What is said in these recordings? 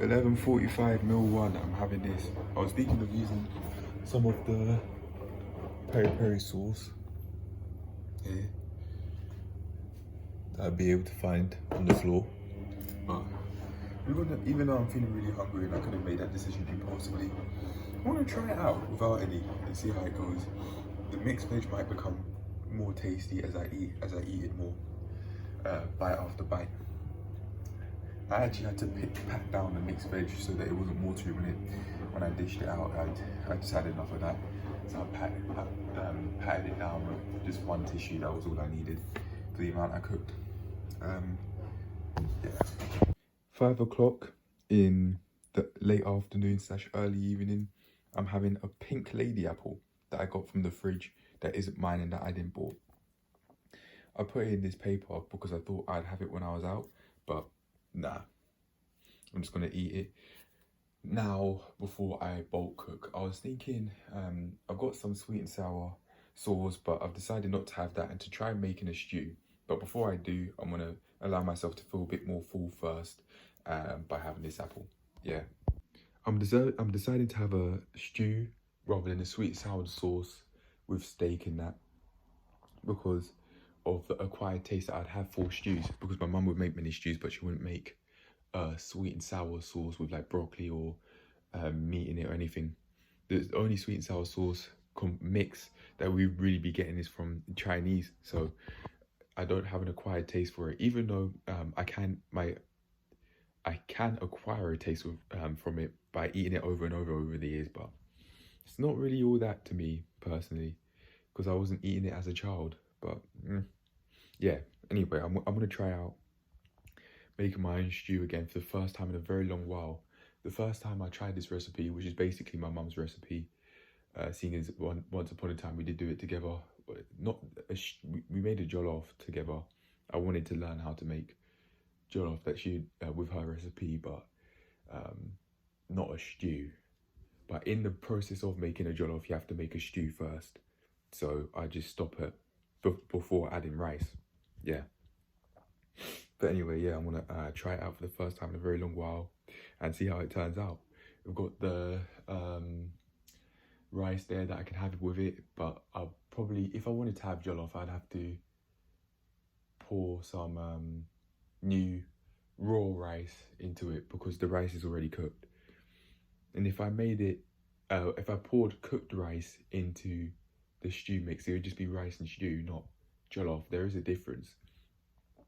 11:45:01. I'm having this. I was thinking of using some of the peri peri sauce here that I'd be able to find on the floor. But even though I'm feeling really hungry and I could have made that decision impulsively, I want to try it out without any and see how it goes. The mixed veg might become more tasty as I eat it more, bite after bite. I actually had to pat down the mixed veg so that it wasn't watery when I dished it out. I just had enough of that, so I patted it down with just one tissue. That was all I needed for the amount I cooked. Yeah. 5 o'clock in the late afternoon / early evening. I'm having a pink lady apple that I got from the fridge that isn't mine and that I didn't bought. I put it in this paper because I thought I'd have it when I was out, but nah, I'm just gonna eat it now before I bulk cook. I was thinking, I've got some sweet and sour sauce, but I've decided not to have that and to try making a stew. But before I do, I'm gonna allow myself to feel a bit more full first by having this apple. Yeah, I'm deciding to have a stew rather than a sweet and sour sauce with steak in that, because of the acquired taste that I'd have for stews, because my mum would make many stews but she wouldn't make sweet and sour sauce with like broccoli or meat in it or anything. The only sweet and sour sauce mix that we really be getting is from Chinese, so I don't have an acquired taste for it, even though I can acquire a taste from it by eating it over and over the years, but it's not really all that to me personally because I wasn't eating it as a child. But yeah, anyway, I'm gonna try out making my own stew again for the first time in a very long while. The first time I tried this recipe, which is basically my mum's recipe, seeing as once upon a time we did do it together. We made a jollof together. I wanted to learn how to make jollof that she with her recipe, but not a stew. But in the process of making a jollof, you have to make a stew first. So I just stop it before adding rice. Yeah. But anyway, yeah, I'm gonna try it out for the first time in a very long while and see how it turns out. We've got the rice there that I can have with it, but I'll probably, if I wanted to have jollof, I'd have to pour some new raw rice into it because the rice is already cooked. And if I made it, if I poured cooked rice into the stew mix, it would just be rice and stew, not jollof. There is a difference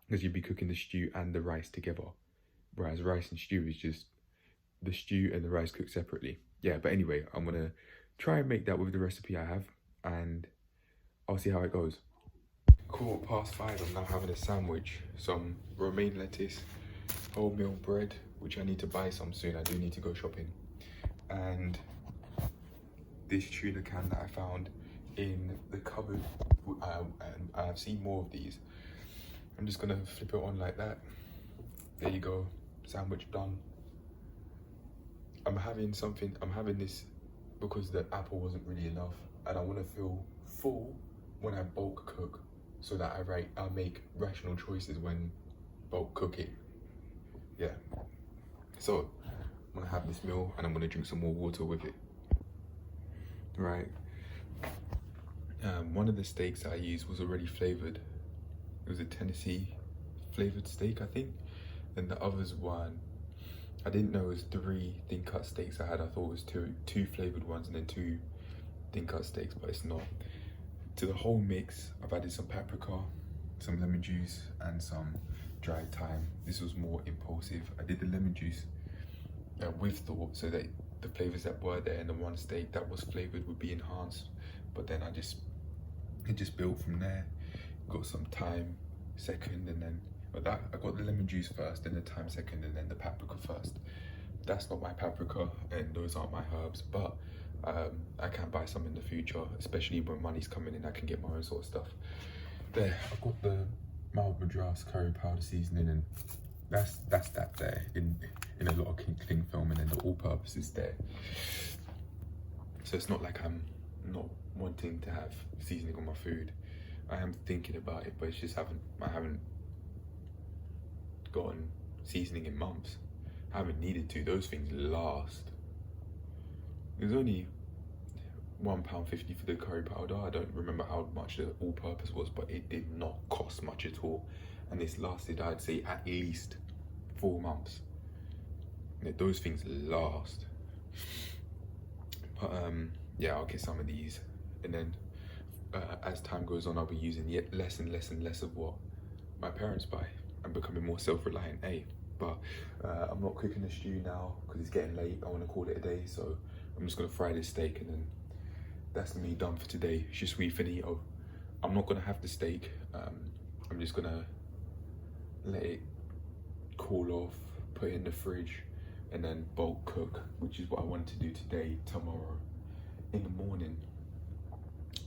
because you'd be cooking the stew and the rice together, whereas rice and stew is just the stew and the rice cooked separately. Yeah, but anyway, I'm gonna try and make that with the recipe I have and I'll see how it goes. 5:15, I'm now having a sandwich, some romaine lettuce, wholemeal bread, which I need to buy some soon. I do need to go shopping, and this tuna can that I found in the cupboard. And I've seen more of these. I'm just gonna flip it on like that. There you go, sandwich done. I'm having this because the apple wasn't really enough and I want to feel full when I bulk cook, so that I make rational choices when bulk cooking. Yeah, so I'm gonna have this meal and I'm gonna drink some more water with it. Right, one of the steaks I used was already flavored. It was a Tennessee flavored steak, I think, and the others one, I didn't know it was 3 thin cut steaks I had. I thought it was two flavored ones and then 2 thin cut steaks, but it's not. To the whole mix, I've added some paprika, some lemon juice, and some dried thyme. This was more impulsive. I did the lemon juice with thought so that the flavors that were there in the one steak that was flavored would be enhanced. But then it just built from there. Got some thyme second, and then I got the lemon juice first, then the thyme second, and then the paprika first. That's not my paprika, and those aren't my herbs, but I can buy some in the future, especially when money's coming in. I can get my own sort of stuff. There, I've got the mild madras curry powder seasoning, and that's that there in a lot of cling film, and then the all-purpose is there. So it's not like I'm not wanting to have seasoning on my food. I am thinking about it, but it's just I haven't gotten seasoning in months. I haven't needed to. Those things last. It was only £1.50 for the curry powder. I don't remember how much the all-purpose was, but it did not cost much at all. And this lasted, I'd say, at least 4 months. Those things last. But yeah, I'll get some of these, and then as time goes on, I'll be using yet less and less and less of what my parents buy. I'm becoming more self-reliant, but I'm not cooking the stew now because it's getting late. I want to call it a day, so I'm just gonna fry this steak, and then that's me done for today. Je suis finito. I'm not gonna have the steak. I'm just gonna let it cool off, put it in the fridge, and then bulk cook, which is what I wanted to do today, tomorrow, in the morning,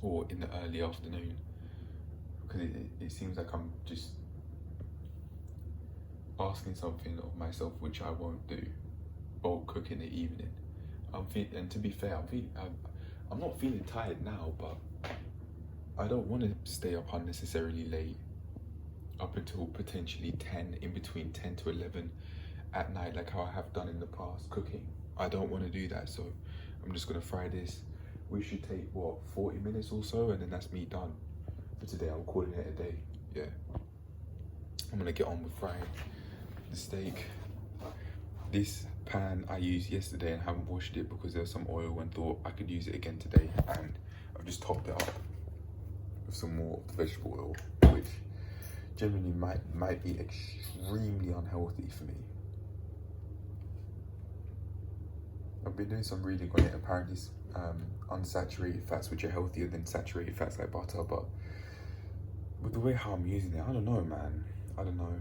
or in the early afternoon, because it seems like I'm just asking something of myself which I won't do. Bulk cook in the evening. And to be fair, I'm not feeling tired now, but I don't want to stay up unnecessarily late, up until potentially 10, in between 10 to 11 at night, like how I have done in the past cooking. I don't want to do that, so I'm just gonna fry this. We should take, what, 40 minutes or so, and then that's me done for today. I'm calling it a day. Yeah, I'm gonna get on with frying the steak. This pan I used yesterday and haven't washed it because there's some oil, and thought I could use it again today, and I've just topped it up with some more vegetable oil, which generally might be extremely unhealthy for me. I've been doing some reading on it. Apparently it's unsaturated fats, which are healthier than saturated fats like butter, but with the way how I'm using it, I don't know, man. I don't know.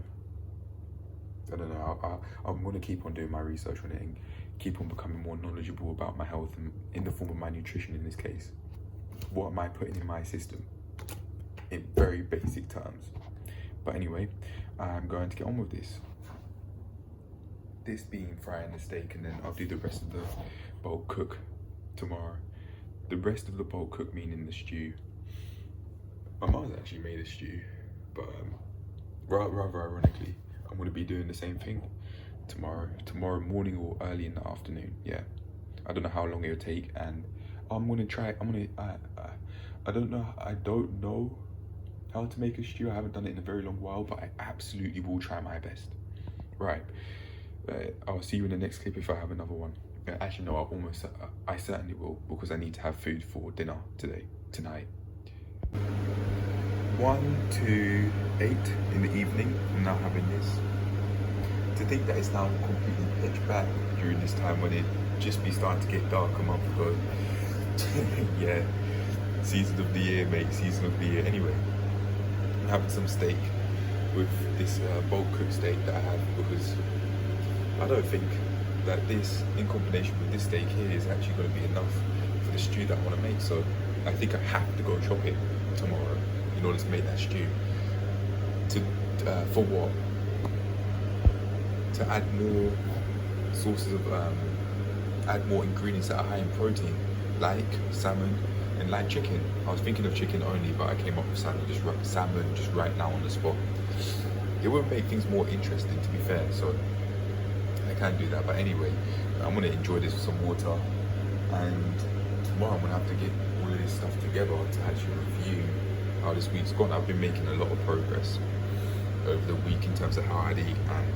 I'm gonna keep on doing my research on it and keep on becoming more knowledgeable about my health, and in the form of my nutrition in this case. What am I putting in my system? In very basic terms. But anyway, I'm going to get on with this. This being frying the steak, and then I'll do the rest of the bulk cook tomorrow. The rest of the bulk cook meaning the stew. My mum's actually made a stew, but rather ironically, I'm going to be doing the same thing tomorrow morning or early in the afternoon. Yeah, I don't know how long it'll take, and I'm going to try. I don't know how to make a stew. I haven't done it in a very long while, but I absolutely will try my best. Right. I'll see you in the next clip if I have another one. Actually, no, I certainly will, because I need to have food for dinner tonight. 1 to 8 in the evening, I'm now having this. To think that it's now completely pitch black during this time when it just be starting to get dark a month ago. Yeah, season of the year, mate, season of the year. Anyway, I'm having some steak with this bulk cooked steak that I have, because I don't think that this, in combination with this steak here, is actually going to be enough for the stew that I want to make. So I think I have to go chop it tomorrow in order to make that stew. For what? To add more sources of, add more ingredients that are high in protein, like salmon and like chicken. I was thinking of chicken only, but I came up with salmon just right now on the spot. It would make things more interesting, to be fair, so I can do that. But anyway, I'm gonna enjoy this with some water, and tomorrow I'm gonna have to get all of this stuff together to actually review how this week's gone. I've been making a lot of progress over the week in terms of how I eat, and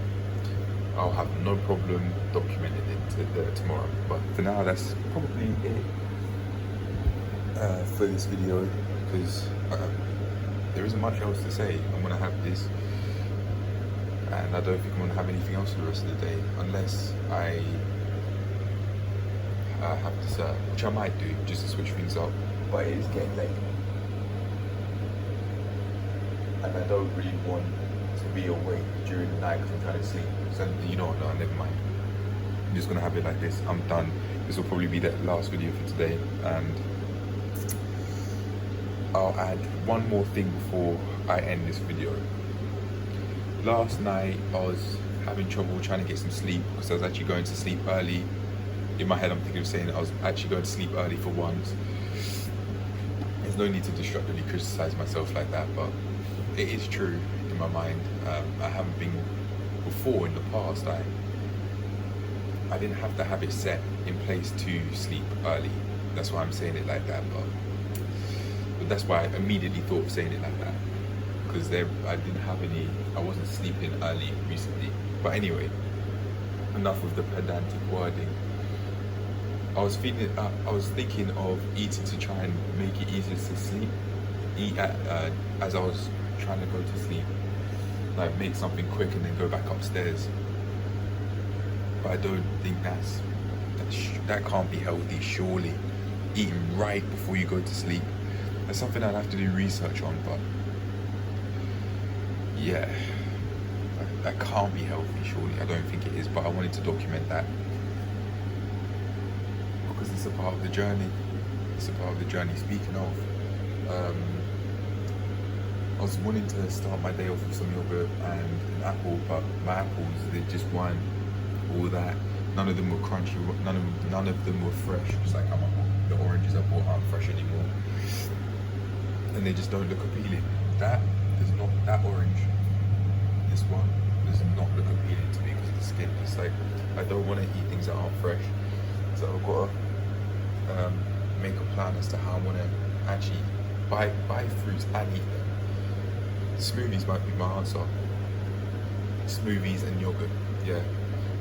I'll have no problem documenting it tomorrow. But for now, that's probably it for this video, because there isn't much else to say. I'm gonna have this, and I don't think I'm gonna have anything else for the rest of the day, unless I have dessert, which I might do just to switch things up. But it is getting late, and I don't really want to be awake during the night because I'm trying to sleep. So you know what? No, never mind. I'm just gonna have it like this. I'm done. This will probably be the last video for today, and I'll add one more thing before I end this video. Last night I was having trouble trying to get some sleep because I was actually going to sleep early. In my head I'm thinking of saying that I was actually going to sleep early for once. There's no need to destructively criticize myself like that, but it is true in my mind. I haven't been before in the past. I didn't have the habit set in place to sleep early. That's why I'm saying it like that, but that's why I immediately thought of saying it like that, because I wasn't sleeping early recently. But anyway, enough of the pedantic wording. I was thinking of eating to try and make it easier to sleep. As I was trying to go to sleep, like make something quick and then go back upstairs. But I don't think that can't be healthy. Surely, eating right before you go to sleep. That's something I'd have to do research on. But yeah, that can't be healthy. Surely, I don't think it is. But I wanted to document that, because it's a part of the journey. It's a part of the journey. Speaking of, I was wanting to start my day off with some yogurt and an apple, but my apples, they just weren't all that. None of them were crunchy. None of them were fresh. Just like how the oranges I bought aren't fresh anymore, and they just don't look appealing. That orange. This one does not look appealing to me because of the skin. It's like I don't want to eat things that aren't fresh, so I've got to make a plan as to how I want to actually buy fruits and eat them. Smoothies might be my answer. Smoothies and yogurt. Yeah,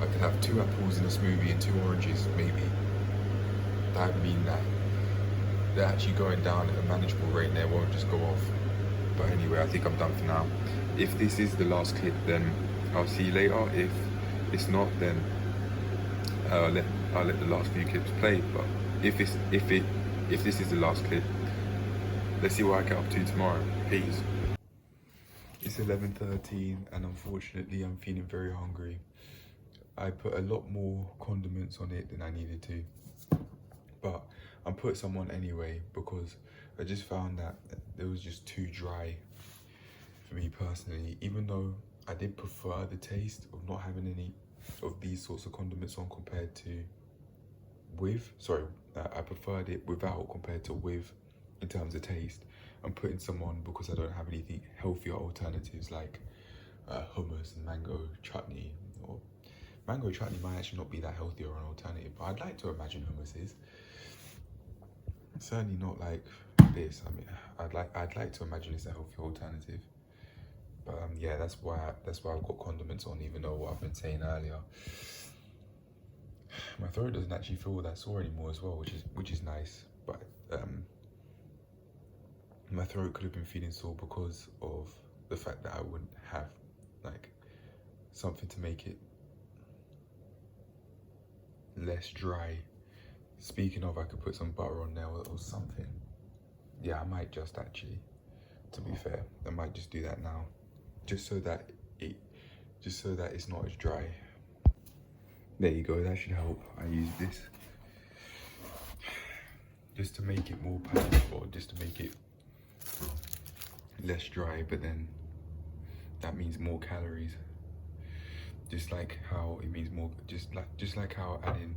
I could have 2 apples in a smoothie and 2 oranges maybe. That would mean that they're actually going down at a manageable rate and they won't just go off. But anyway, I think I'm done for now. If this is the last clip, then I'll see you later. If it's not, then I'll let the last few clips play. But if this is the last clip, let's see what I get up to tomorrow. Peace. It's 11:13 and unfortunately I'm feeling very hungry. I put a lot more condiments on it than I needed to, but I put some on anyway because I just found that it was just too dry for me personally, even though I did prefer the taste of not having any of these sorts of condiments on compared to with. I preferred it without compared to with in terms of taste. I'm putting some on because I don't have anything healthier alternatives like hummus and mango chutney. Or mango chutney might actually not be that healthy or an alternative, but I'd like to imagine hummus is. Certainly not like this. I mean, I'd like to imagine it's a healthy alternative. But yeah, that's why I've got condiments on, even though what I've been saying earlier. My throat doesn't actually feel that sore anymore as well, which is nice. But my throat could have been feeling sore because of the fact that I wouldn't have like something to make it less dry. Speaking of, I could put some butter on there or something. Yeah, I might just actually, to be fair, I might just do that now, just so that it's not as dry. There you go, that should help. I use this just to make it more palatable, just to make it less dry, but then that means more calories. Just like how it means more, just like how adding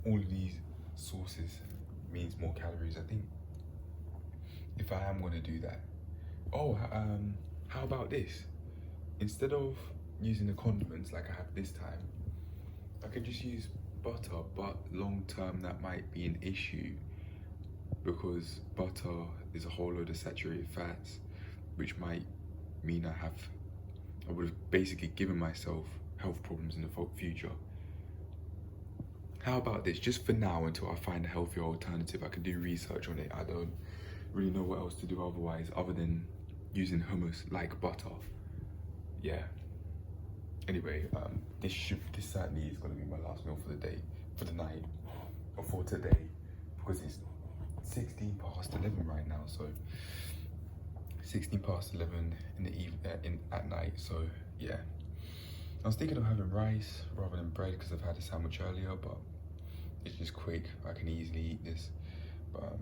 all of these sauces means more calories. I think if I am gonna do that, how about this? Instead of using the condiments like I have this time, I could just use butter, but long term that might be an issue because butter is a whole load of saturated fats, which might mean I would have basically given myself health problems in the future. How about this, just for now, until I find a healthier alternative? I can do research on it. I don't really know what else to do otherwise, other than using hummus like butter. Yeah. Anyway, this certainly is going to be my last meal for the day, for the night, or for today, because it's 16 past 11 right now. So 16 past 11 in the at night. So yeah, I was thinking of having rice rather than bread because I've had a sandwich earlier, but it's just quick. I can easily eat this. But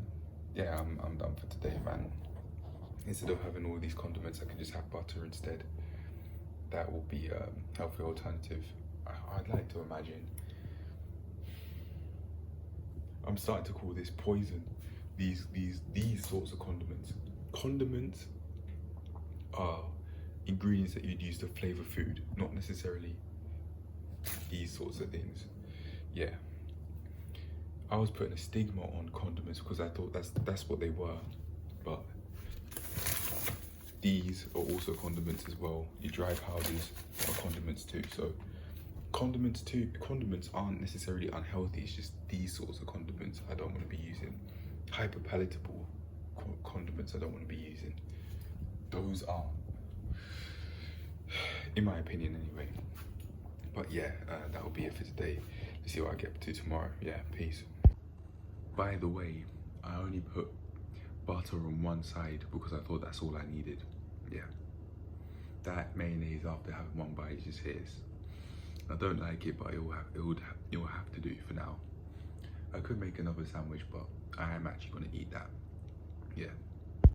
yeah, I'm done for today, man. Instead of having all these condiments, I can just have butter instead. That will be a healthy alternative. I'd like to imagine. I'm starting to call this poison. These sorts of condiments. Condiments are ingredients that you'd use to flavor food, not necessarily these these sorts of things. Yeah, I was putting a stigma on condiments because I thought that's what they were, but these are also condiments as well. Your dry powders are condiments too. So condiments aren't necessarily unhealthy. It's just these sorts of condiments I don't want to be using. Hyper palatable condiments I don't want to be using. Those are, in my opinion anyway. But yeah, that'll be it for today. Let's see what I get up to tomorrow. Yeah, peace. By the way, I only put butter on one side because I thought that's all I needed. Yeah, that mayonnaise after having one bite just hits. I don't like it, but it will have to do for now. I could make another sandwich, but I am actually gonna eat that. Yeah.